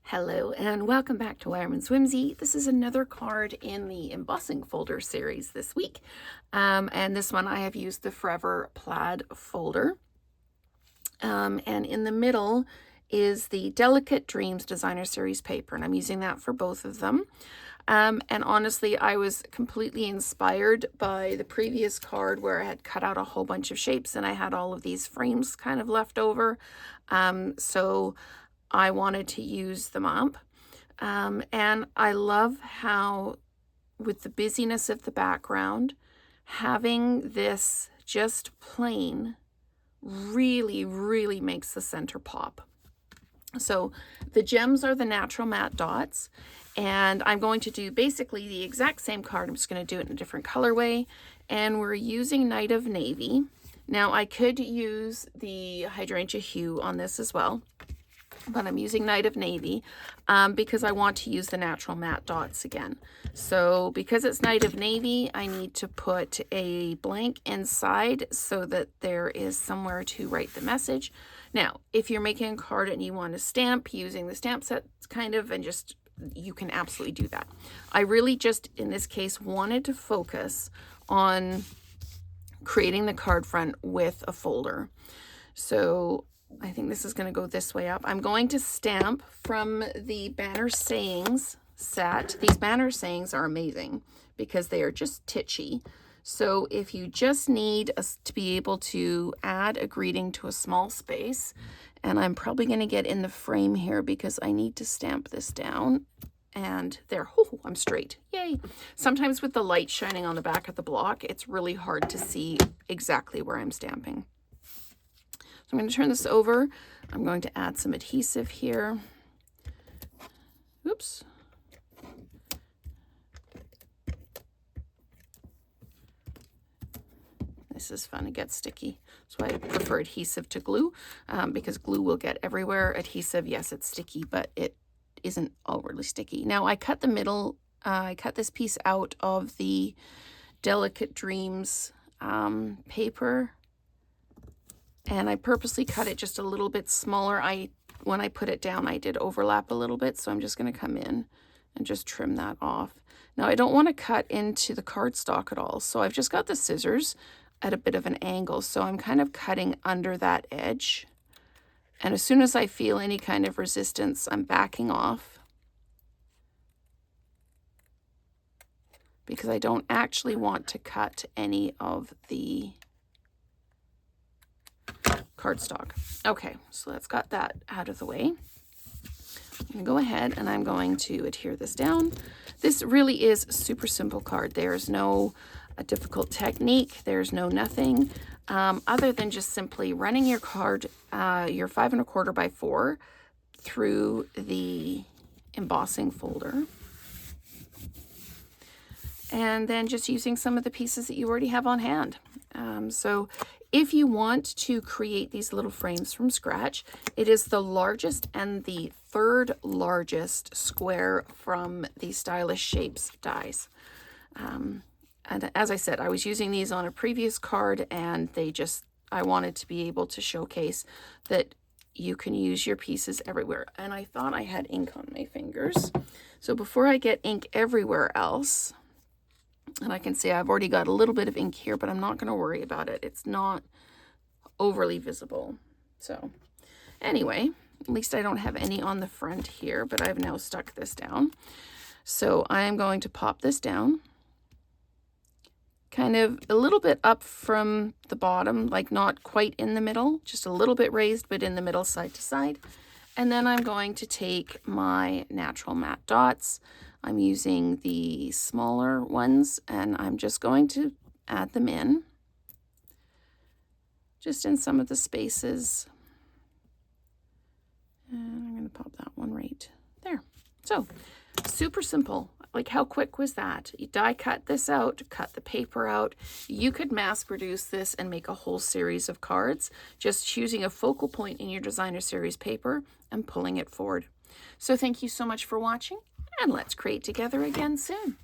Hello and welcome back to Wireman's Whimsy. This is another card in the Embossing Folder series this week. And this one I have used the Forever Plaid folder. And in the middle is the Delicate Dreams Designer Series paper, and I'm using that for both of them. And honestly, I was completely inspired by the previous card where I had cut out a whole bunch of shapes and I had all of these frames kind of left over. So I wanted to use them up. And I love how, with the busyness of the background, having this just plain really makes the center pop. So the gems are the natural matte dots, and I'm going to do basically the exact same card. I'm just going to do it in a different colorway, and we're using Night of Navy. Now I could use the hydrangea hue on this as well, but I'm using Night of Navy because I want to use the natural matte dots again. So because it's Night of Navy, I need to put a blank inside so that there is somewhere to write the message. Now, if you're making a card and you want to stamp using the stamp set kind of, and just, you can absolutely do that. I really just, in this case, wanted to focus on creating the card front with a folder. So I think this is going to go this way up. I'm going to stamp from the Banner Sayings set. These Banner Sayings are amazing because they are just titchy. So if you just need us to be able to add a greeting to a small space, and I'm probably going to get in the frame here because I need to stamp this down. And there, oh, I'm straight. Yay. Sometimes with the light shining on the back of the block, it's really hard to see exactly where I'm stamping. So I'm going to turn this over. I'm going to add some adhesive here. Oops. This is fun. It gets sticky. That's why I prefer adhesive to glue, because glue will get everywhere. Adhesive, yes, it's sticky, but it isn't overly sticky. Now I cut the middle, I cut this piece out of the Delicate Dreams paper. And I purposely cut it just a little bit smaller. When I put it down, I did overlap a little bit, so I'm just going to come in and just trim that off. Now, I don't want to cut into the cardstock at all, so I've just got the scissors at a bit of an angle, so I'm kind of cutting under that edge. And as soon as I feel any kind of resistance, I'm backing off, because I don't actually want to cut any of the cardstock. Okay, so that's got that out of the way. I'm going to go ahead and I'm going to adhere this down. This really is a super simple card. There's no difficult technique. There's no nothing other than just simply running your card, your 5 1/4 by 4 through the embossing folder. And then just using some of the pieces that you already have on hand. So if you want to create these little frames from scratch, it is the largest and the third largest square from the Stylish Shapes dies. And as I said, I was using these on a previous card, and I wanted to be able to showcase that you can use your pieces everywhere. And I thought I had ink on my fingers. So before I get ink everywhere else, and I can see I've already got a little bit of ink here, but I'm not going to worry about it. It's not overly visible. So anyway, at least I don't have any on the front here, but I've now stuck this down. So I am going to pop this down, kind of a little bit up from the bottom, like not quite in the middle, just a little bit raised, but in the middle, side to side. And then I'm going to take my natural matte dots. I'm using the smaller ones, and I'm just going to add them in, just in some of the spaces. And I'm going to pop that one right there. So, super simple. Like, how quick was that? You die cut this out, cut the paper out. You could mass produce this and make a whole series of cards, just choosing a focal point in your designer series paper and pulling it forward. So thank you so much for watching, and let's create together again soon.